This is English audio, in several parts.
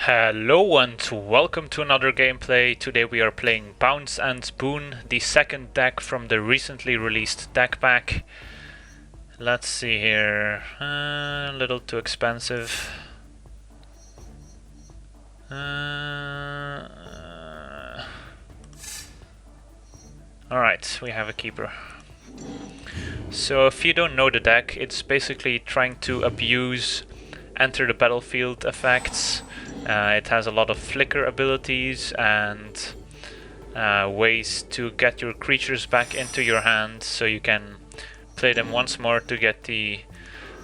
Hello and welcome to another gameplay. Today we are playing Bounce and Boon, the second deck from the recently released deck pack. Let's see here, a little too expensive. Alright, we have a keeper. So if you don't know the deck, it's basically trying to abuse enter the battlefield effects. It has a lot of flicker abilities and ways to get your creatures back into your hand so you can play them once more to get the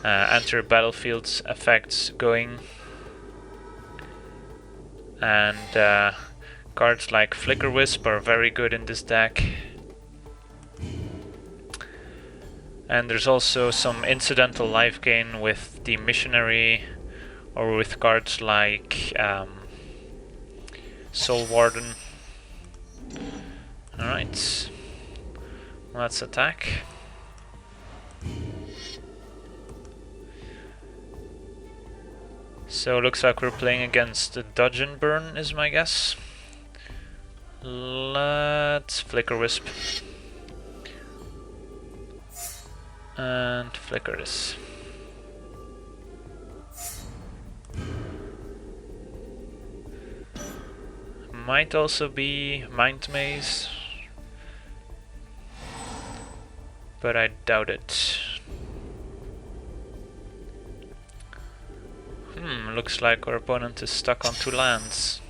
enter battlefields effects going. And cards like Flicker Wisp are very good in this deck. And there's also some incidental life gain with the Missionary or with cards like Soul Warden. Alright, let's attack. So looks like we're playing against the Dodge and Burn is my guess. Let's Flicker Wisp. And flicker this. Might also be Mind Maze, but I doubt it. Looks like our opponent is stuck on 2 lands.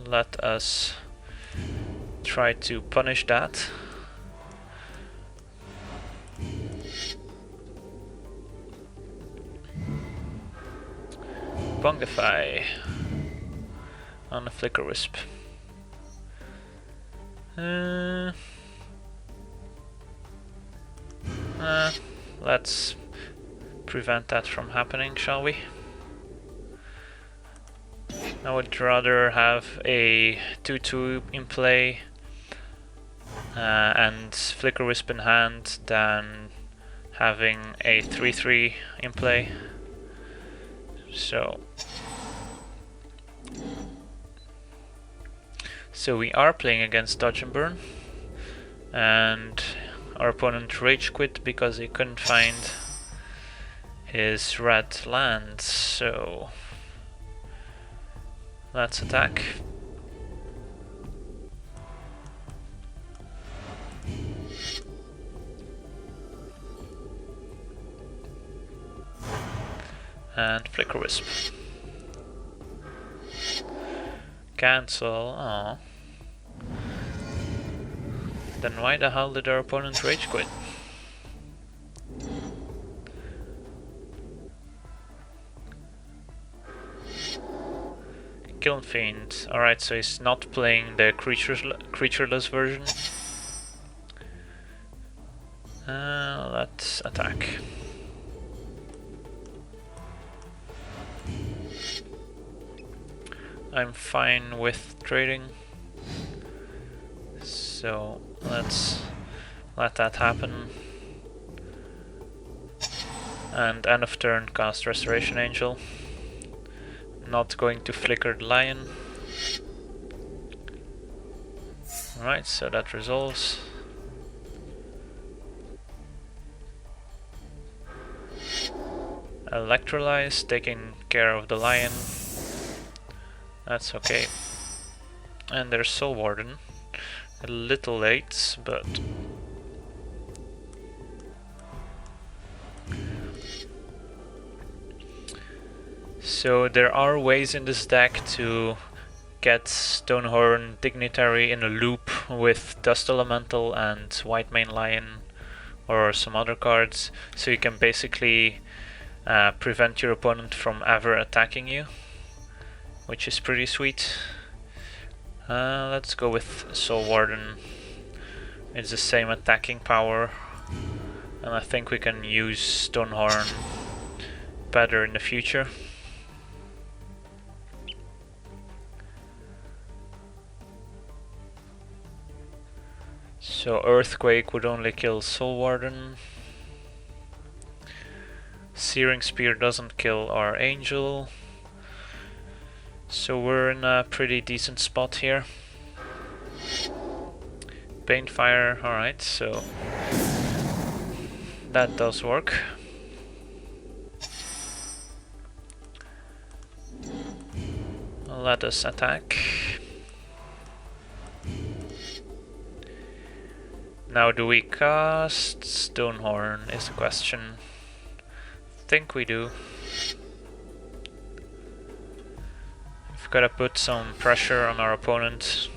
Let us try to punish that. Bongify on a Flicker Wisp. Let's prevent that from happening, shall we? I would rather have a 2/2 in play and Flicker Wisp in hand than having a 3/3 in play. So we are playing against Dodge and Burn, and our opponent rage quit because he couldn't find his red land, so let's attack. And Flicker Wisp. Cancel. Oh. Then why the hell did our opponent rage quit? Kiln Fiend. Alright, so he's not playing the creatureless version. Let's attack. I'm fine with trading, so let's let that happen. And end of turn, cast Restoration Angel. Not going to flicker the lion. Alright, so that resolves. Electrolyze, taking care of the lion. That's okay. And there's Soul Warden. A little late, but so there are ways in this deck to get Stonehorn Dignitary in a loop with Dust Elemental and White Mane Lion or some other cards, so you can basically prevent your opponent from ever attacking you, which is pretty sweet. Let's go with Soul Warden. It's the same attacking power, and I think we can use Stonehorn better in the future. So Earthquake would only kill Soul Warden. Searing Spear doesn't kill our Angel. So we're in a pretty decent spot here. Banefire, alright, so that does work. Let us attack. Now do we cast Stonehorn is the question. Think we do. We've gotta put some pressure on our opponent.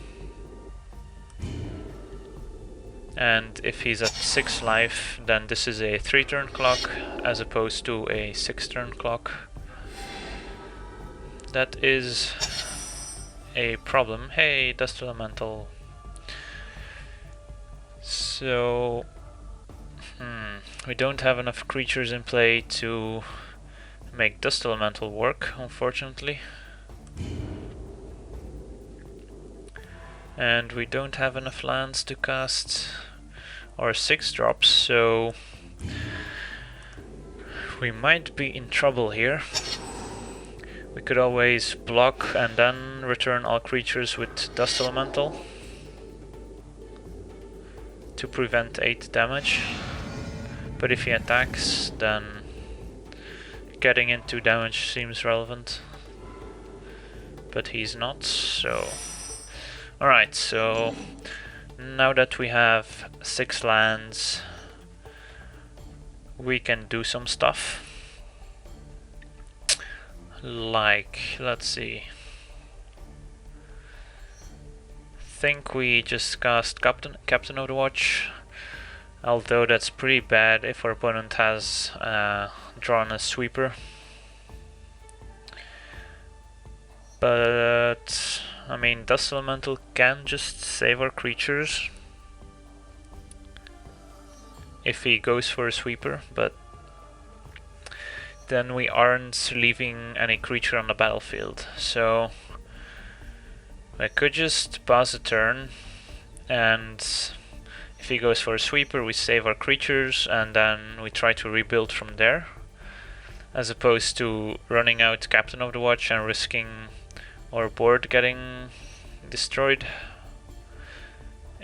And if he's at 6 life, then this is a 3-turn clock as opposed to a 6-turn clock. That is a problem. Hey, Dust Elemental. So we don't have enough creatures in play to make Dust Elemental work, unfortunately. And we don't have enough lands to cast our 6-drops, so we might be in trouble here. We could always block and then return all creatures with Dust Elemental to prevent 8 damage. But if he attacks, then getting into damage seems relevant. But he's not, so... Alright, so now that we have 6 lands, we can do some stuff. Like, let's see. Think we just cast Captain of the Watch, although that's pretty bad if our opponent has drawn a sweeper. But I mean, Dust Elemental can just save our creatures if he goes for a sweeper, but then we aren't leaving any creature on the battlefield. So I could just pause a turn, and if he goes for a sweeper, we save our creatures and then we try to rebuild from there, as opposed to running out Captain of the Watch and risking our board getting destroyed.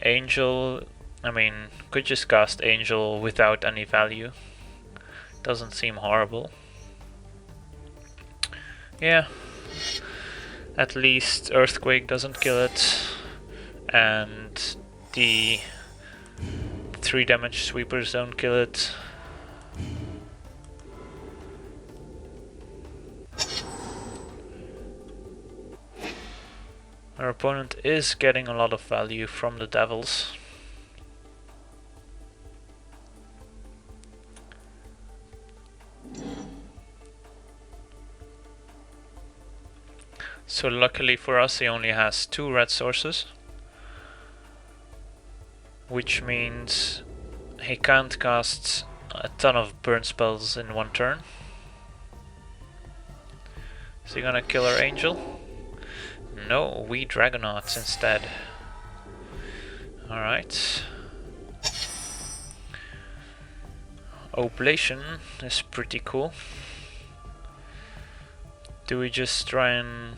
Angel, I mean, could just cast Angel without any value. Doesn't seem horrible. Yeah, at least Earthquake doesn't kill it, and the 3 damage sweepers don't kill it. Our opponent is getting a lot of value from the Devils. So luckily for us, he only has 2 red sources, which means he can't cast a ton of burn spells in 1 turn. Is he gonna kill our Angel? No, we Dragonauts instead. Alright. Oblation is pretty cool. Do we just try and...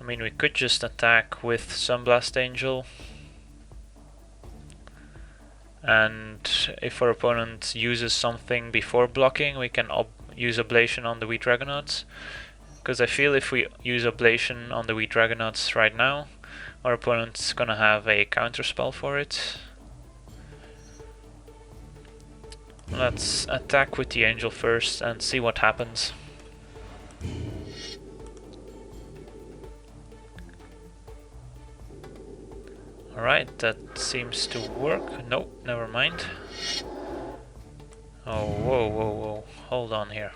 I mean, we could just attack with Sunblast Angel. And if our opponent uses something before blocking, we can use Oblation on the Wee Dragonauts. Because I feel if we use Oblation on the Wee Dragonauts right now, our opponent's gonna have a counterspell for it. Let's attack with the Angel first and see what happens. Alright, that seems to work. Nope, never mind. Oh, whoa, hold on here.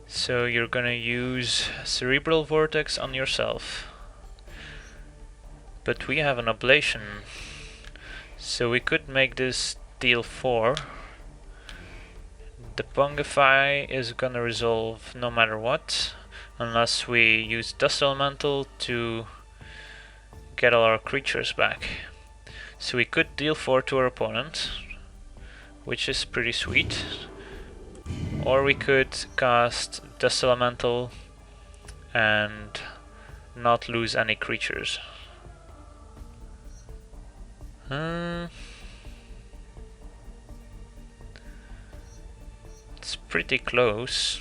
So you're gonna use Cerebral Vortex on yourself. But we have an Oblation, so we could make this deal 4. The Pungify is gonna resolve no matter what, unless we use Dust Elemental to get all our creatures back. So we could deal 4 to our opponent, which is pretty sweet. Or we could cast Dust Elemental and not lose any creatures. It's pretty close.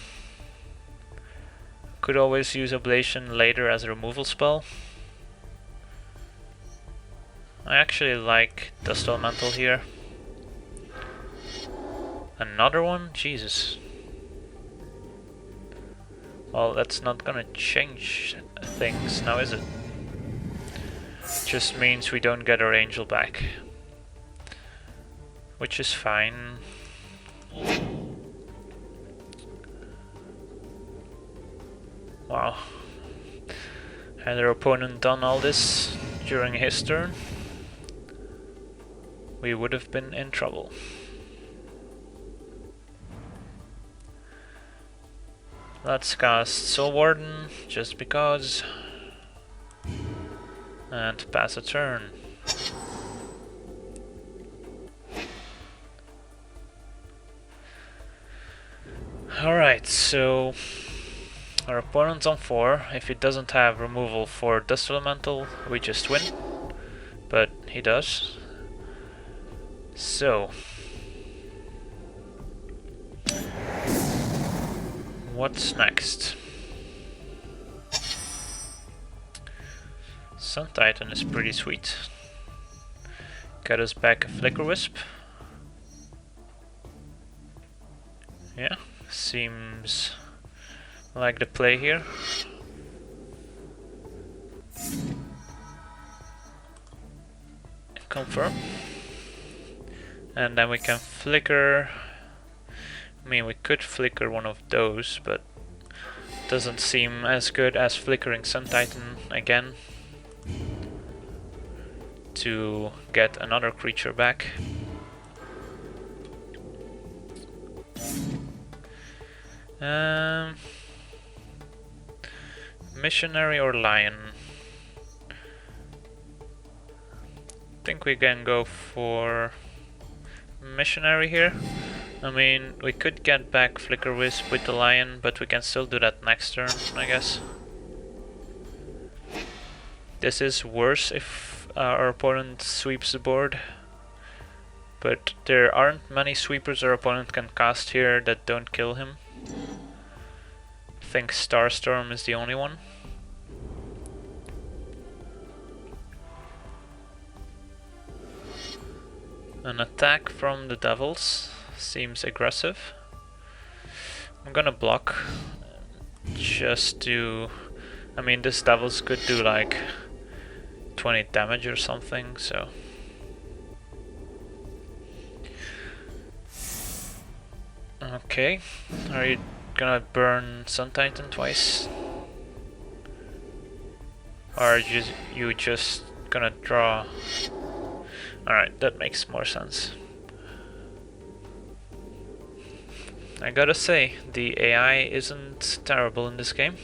Could always use Ablation later as a removal spell. I actually like Dust Elemental here. Another one? Jesus. Well, that's not gonna change things now, is it? Just means we don't get our angel back. Which is fine. Wow. Had our opponent done all this during his turn, we would have been in trouble. Let's cast Soul Warden, just because. And pass a turn. Alright, so our opponent's on 4. If he doesn't have removal for Dust Elemental, we just win. But he does. So what's next? Sun Titan is pretty sweet. Get us back a Flicker Wisp. Yeah, seems like the play here. Confirm. And then we can flicker. I mean, we could flicker one of those, but doesn't seem as good as flickering Sun Titan again to get another creature back. Missionary or Lion? I think we can go for Missionary here. I mean, we could get back Flicker Wisp with the Lion, but we can still do that next turn, I guess. This is worse if our opponent sweeps the board, but there aren't many sweepers our opponent can cast here that don't kill him. I think Starstorm is the only one. An attack from the Devils seems aggressive. I'm gonna block just to... I mean, this Devils could do like 20 damage or something, so... Okay, are you gonna burn Sun Titan twice? Or are you just gonna draw? Alright, that makes more sense. I gotta say, the AI isn't terrible in this game.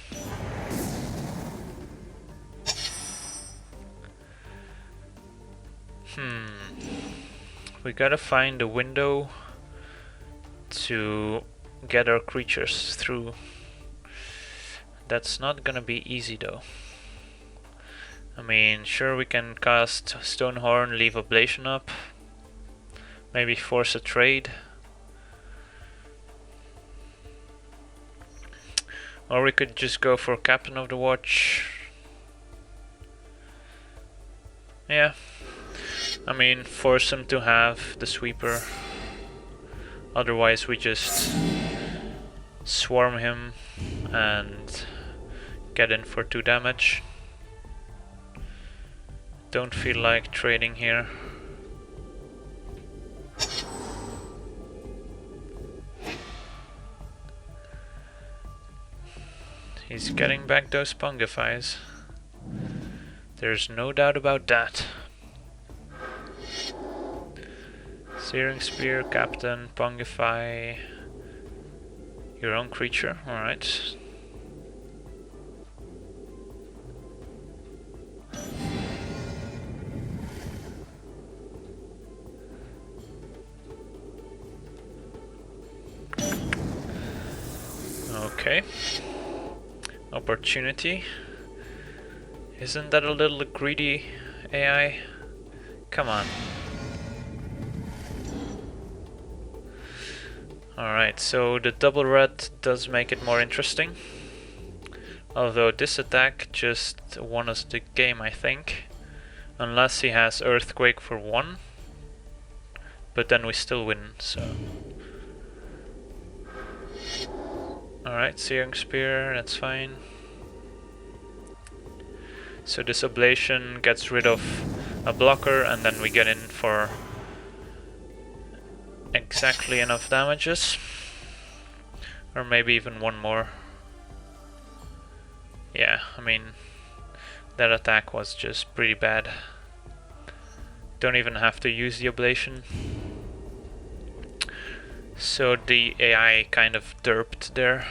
We gotta find a window to get our creatures through. That's not gonna be easy though. I mean, sure, we can cast Stonehorn, leave Ablation up, maybe force a trade. Or we could just go for Captain of the Watch. Yeah, I mean, force him to have the sweeper. Otherwise we just swarm him and get in for 2 damage. Don't feel like trading here. He's getting back those Pungifies. There's no doubt about that. Searing Spear, Captain, Pungify, your own creature, alright. Okay. Opportunity. Isn't that a little greedy AI? Come on. Alright, so the double red does make it more interesting. Although this attack just won us the game, I think. Unless he has Earthquake for 1. But then we still win, so... Alright, Searing Spear, that's fine. So this Ablation gets rid of a blocker, and then we get in for exactly enough damages. Or maybe even one more. Yeah, I mean, that attack was just pretty bad. Don't even have to use the Ablation. So the AI kind of derped there.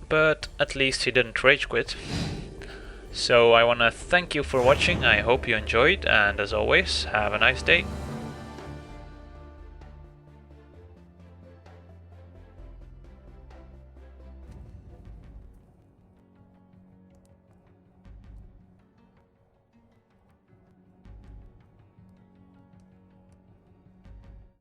But at least he didn't rage quit. So I wanna thank you for watching, I hope you enjoyed, and as always, have a nice day.